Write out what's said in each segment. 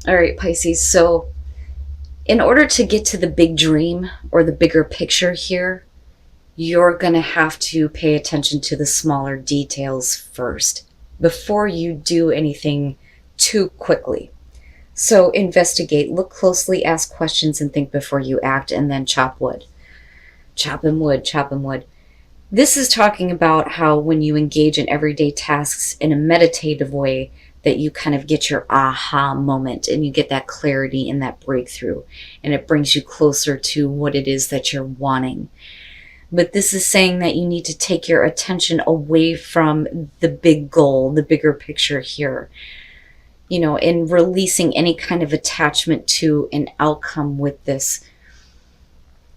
All right, Pisces. So, in order to get to the big dream or the bigger picture here, you're going to have to pay attention to the smaller details first before you do anything too quickly. So, investigate, look closely, ask questions, and think before you act, and then chop wood. Chopping wood, chopping wood. This is talking about how when you engage in everyday tasks in a meditative way, that you kind of get your aha moment and you get that clarity and that breakthrough, and it brings you closer to what it is that you're wanting. But this is saying that you need to take your attention away from the big goal, the bigger picture here, in releasing any kind of attachment to an outcome with this.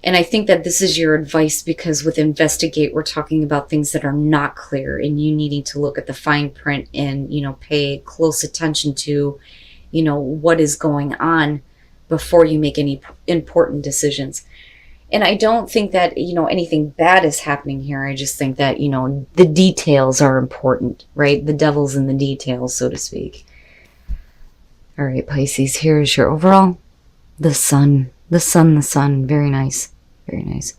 And I think that this is your advice because with investigate, we're talking about things that are not clear and you needing to look at the fine print and, pay close attention to, what is going on before you make any important decisions. And I don't think that, anything bad is happening here. I just think that, the details are important, right? The devil's in the details, so to speak. All right, Pisces, here's your overall. The sun, the sun, the sun. Very nice. Very nice.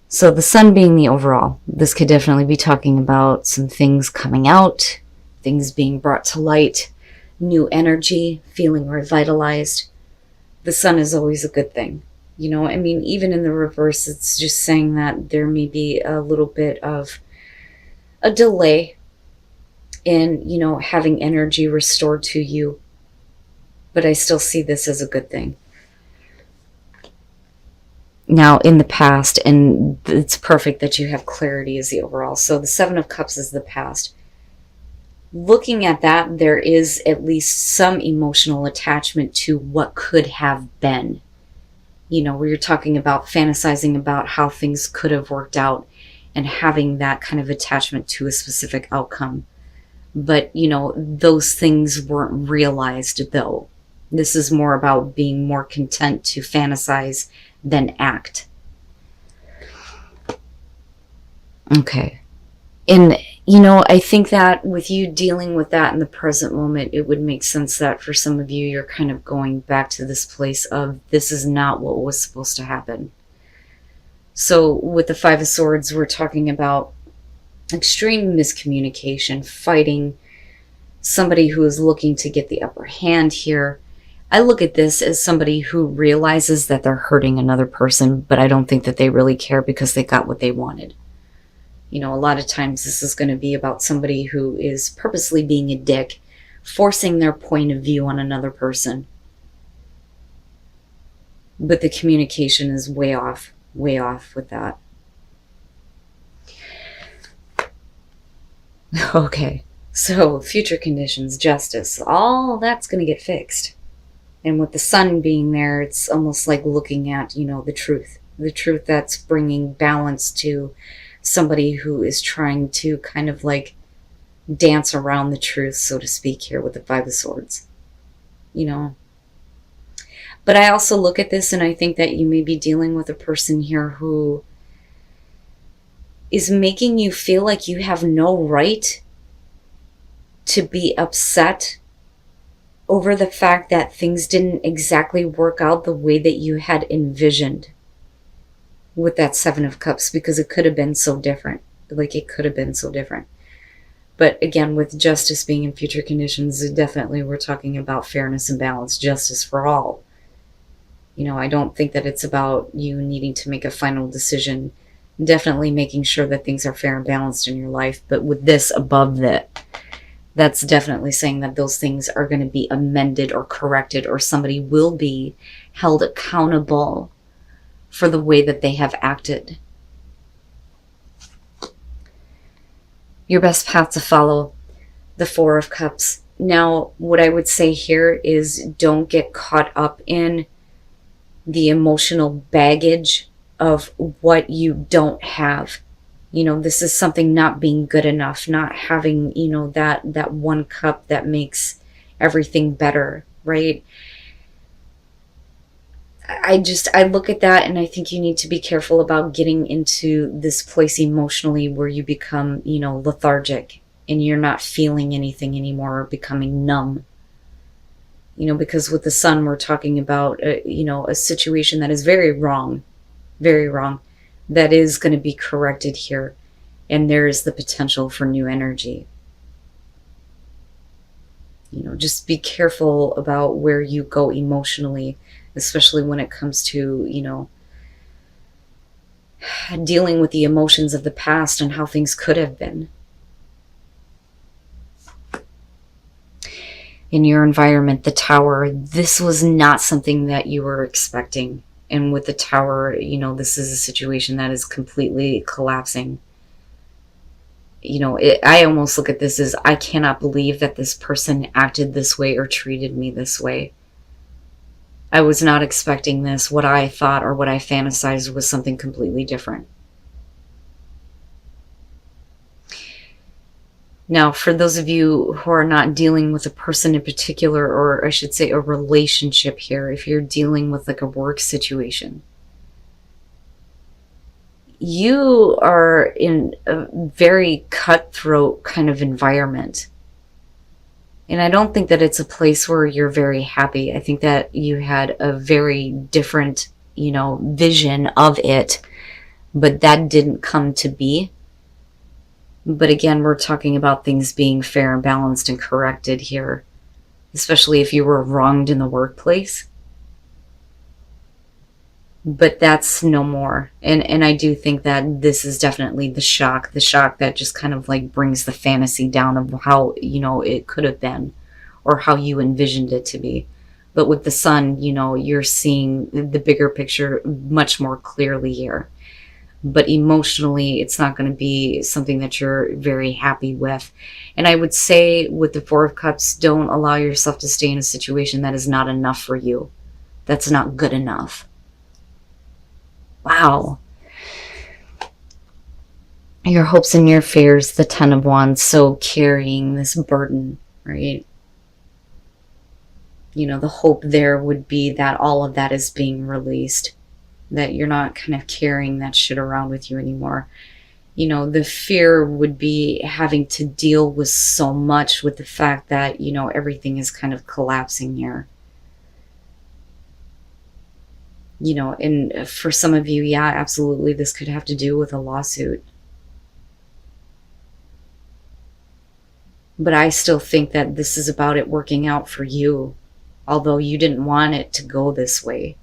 So the sun being the overall, this could definitely be talking about some things coming out, things being brought to light, new energy, feeling revitalized. The sun is always a good thing. Even in the reverse, it's just saying that there may be a little bit of a delay in, having energy restored to you. But I still see this as a good thing. Now, in the past, and it's perfect that you have clarity as the overall. So the Seven of Cups is the past. Looking at that, there is at least some emotional attachment to what could have been. Where you're talking about fantasizing about how things could have worked out and having that kind of attachment to a specific outcome. But, those things weren't realized, though. This is more about being more content to fantasize than act. Okay. And, I think that with you dealing with that in the present moment, it would make sense that for some of you, you're kind of going back to this place of this is not what was supposed to happen. So with the Five of Swords, we're talking about extreme miscommunication, fighting, somebody who is looking to get the upper hand here. I look at this as somebody who realizes that they're hurting another person, but I don't think that they really care because they got what they wanted. A lot of times this is going to be about somebody who is purposely being a dick, forcing their point of view on another person. But the communication is way off with that. Okay, so future conditions, justice, all that's going to get fixed. And with the sun being there, it's almost like looking at, the truth that's bringing balance to somebody who is trying to kind of like dance around the truth, so to speak, here with the Five of Swords, But I also look at this and I think that you may be dealing with a person here who is making you feel like you have no right to be upset over the fact that things didn't exactly work out the way that you had envisioned with that Seven of Cups, because it could have been so different. It could have been so different. But again, with justice being in future conditions, definitely we're talking about fairness and balance, justice for all. I don't think that it's about you needing to make a final decision. Definitely making sure that things are fair and balanced in your life. But with this above that, that's definitely saying that those things are going to be amended or corrected, or somebody will be held accountable for the way that they have acted. Your best path to follow, the Four of Cups. Now, what I would say here is don't get caught up in the emotional baggage of what you don't have. This is something not being good enough, not having, that one cup that makes everything better, right? I look at that and I think you need to be careful about getting into this place emotionally where you become, lethargic and you're not feeling anything anymore or becoming numb. because with the sun, we're talking about, a situation that is very wrong, very wrong, that is going to be corrected here. And there is the potential for new energy. Just be careful about where you go emotionally, especially when it comes to, dealing with the emotions of the past and how things could have been. In your environment, the tower, this was not something that you were expecting. And with the tower, this is a situation that is completely collapsing. I almost look at this as, I cannot believe that this person acted this way or treated me this way. I was not expecting this. What I thought or what I fantasized was something completely different. Now, for those of you who are not dealing with a person in particular, or I should say a relationship here, if you're dealing with like a work situation, you are in a very cutthroat kind of environment. And I don't think that it's a place where you're very happy. I think that you had a very different, vision of it, but that didn't come to be. But again, we're talking about things being fair and balanced and corrected here, especially if you were wronged in the workplace. But that's no more. And I do think that this is definitely the shock that just kind of like brings the fantasy down of how, it could have been or how you envisioned it to be. But with the sun, you're seeing the bigger picture much more clearly here. But emotionally, it's not going to be something that you're very happy with. And I would say with the Four of Cups, don't allow yourself to stay in a situation that is not enough for you. That's not good enough. Wow. Your hopes and your fears, the Ten of Wands, so carrying this burden, right? The hope there would be that all of that is being released, that you're not kind of carrying that shit around with you anymore. The fear would be having to deal with so much with the fact that, everything is kind of collapsing here. And for some of you, yeah, absolutely, this could have to do with a lawsuit. But I still think that this is about it working out for you, although you didn't want it to go this way.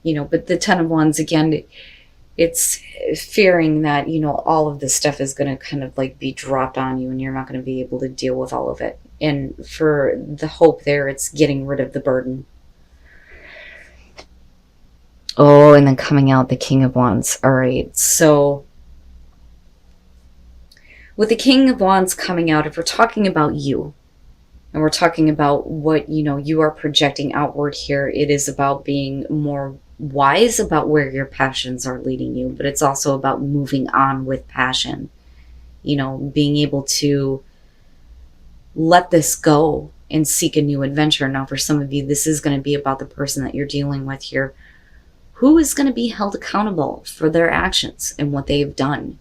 But the Ten of Wands, again, it's fearing that, all of this stuff is going to kind of like be dropped on you and you're not going to be able to deal with all of it. And for the hope there, it's getting rid of the burden. Oh, and then coming out the King of Wands. All right, so with the King of Wands coming out, if we're talking about you, and we're talking about what, you are projecting outward here, it is about being more wise about where your passions are leading you, but it's also about moving on with passion. Being able to let this go and seek a new adventure. Now, for some of you, this is going to be about the person that you're dealing with here, who is going to be held accountable for their actions and what they've done.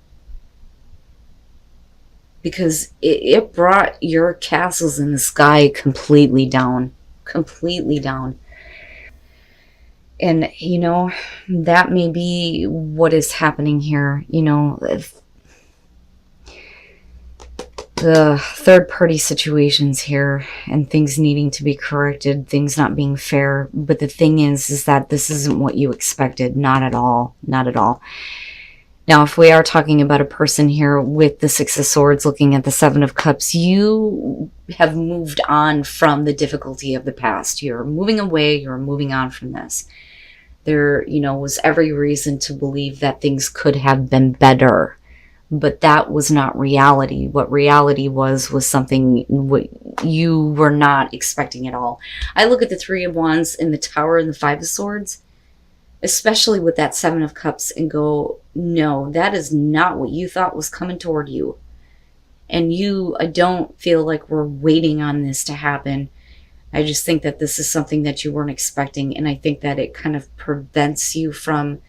Because it brought your castles in the sky completely down. Completely down. And, that may be what is happening here. The third-party situations here and things needing to be corrected, things not being fair. But the thing is that this isn't what you expected. Not at all. Not at all. Now, if we are talking about a person here with the Six of Swords, looking at the Seven of Cups, you have moved on from the difficulty of the past. You're moving away. You're moving on from this. There, was every reason to believe that things could have been better. But that was not reality. What reality was something you were not expecting at all. I look at the Three of Wands in the Tower and the Five of Swords, especially with that Seven of Cups, and go, no, that is not what you thought was coming toward you. And I don't feel like we're waiting on this to happen. I just think that this is something that you weren't expecting. And I think that it kind of prevents you from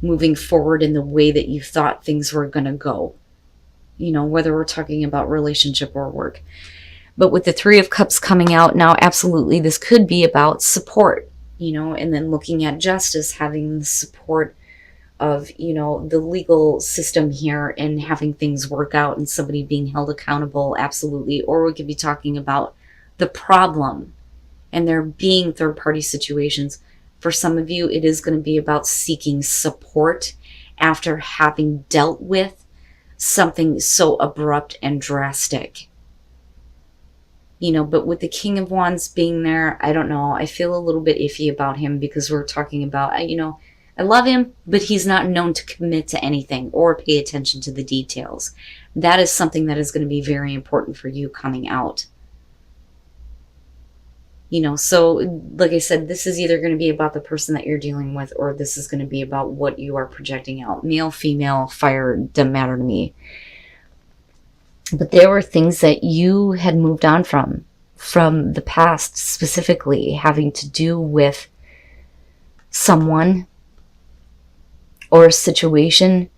moving forward in the way that you thought things were going to go. Whether we're talking about relationship or work. But with the Three of Cups coming out now, absolutely, this could be about support, and then looking at justice, having the support of, the legal system here and having things work out and somebody being held accountable, absolutely. Or we could be talking about the problem and there being third-party situations. For some of you, it is going to be about seeking support after having dealt with something so abrupt and drastic. But with the King of Wands being there, I don't know. I feel a little bit iffy about him because we're talking about, I love him, but he's not known to commit to anything or pay attention to the details. That is something that is going to be very important for you coming out. So like I said, this is either going to be about the person that you're dealing with, or this is going to be about what you are projecting out. Male, female, fire, doesn't matter to me. But there were things that you had moved on from the past, specifically having to do with someone or a situation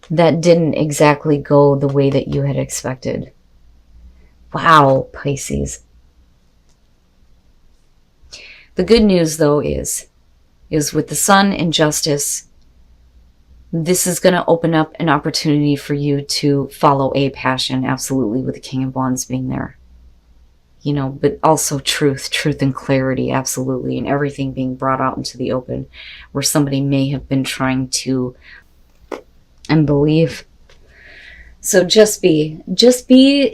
that didn't exactly go the way that you had expected. Wow, Pisces. The good news, though, is with the Sun and Justice, this is going to open up an opportunity for you to follow a passion, absolutely, with the King of Wands being there. But also truth and clarity, absolutely, and everything being brought out into the open, where somebody may have been trying to and believe. So just be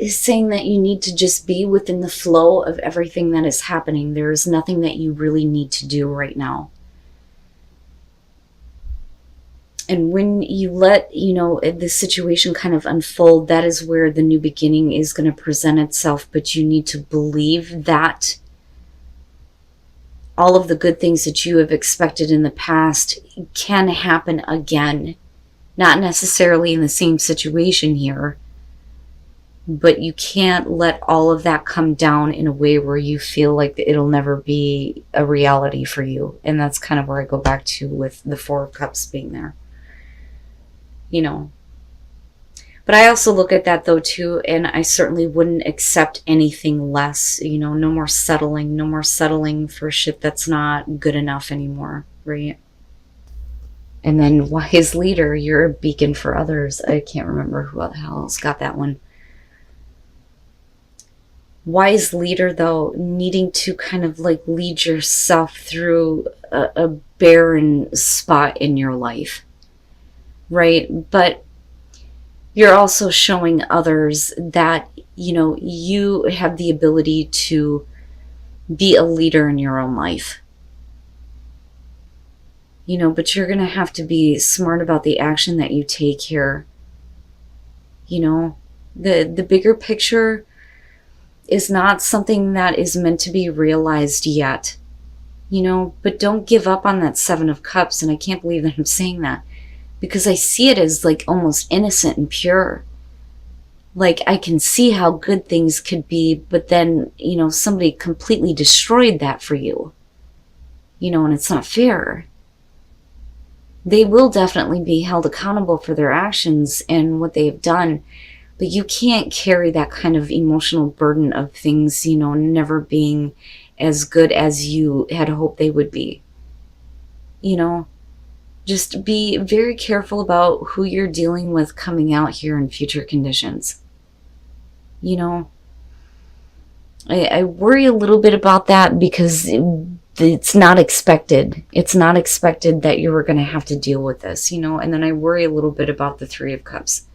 saying that you need to just be within the flow of everything that is happening. There is nothing that you really need to do right now. And when you let, the situation kind of unfold, that is where the new beginning is going to present itself. But you need to believe that all of the good things that you have expected in the past can happen again. Not necessarily in the same situation here, but you can't let all of that come down in a way where you feel like it'll never be a reality for you. And that's kind of where I go back to with the Four of Cups being there. But I also look at that, though, too, and I certainly wouldn't accept anything less. No more settling for shit that's not good enough anymore, right? And then Wise Leader, you're a beacon for others. I can't remember who the hell else got that one. Wise Leader, though, needing to kind of like lead yourself through a barren spot in your life, right? But you're also showing others that, you have the ability to be a leader in your own life. But you're going to have to be smart about the action that you take here. The bigger picture is not something that is meant to be realized yet. But don't give up on that Seven of Cups. And I can't believe that I'm saying that, because I see it as like almost innocent and pure. Like, I can see how good things could be, but then, somebody completely destroyed that for you. And it's not fair. They will definitely be held accountable for their actions and what they have done, but you can't carry that kind of emotional burden of things, never being as good as you had hoped they would be. Just be very careful about who you're dealing with coming out here in future conditions. I worry a little bit about that because it's not expected. It's not expected that you were going to have to deal with this, and then I worry a little bit about the Three of Cups.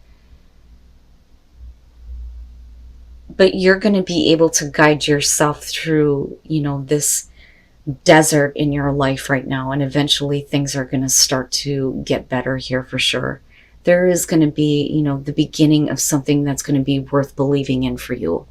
But you're going to be able to guide yourself through, this desert in your life right now, and eventually things are going to start to get better here for sure. There is going to be, the beginning of something that's going to be worth believing in for you.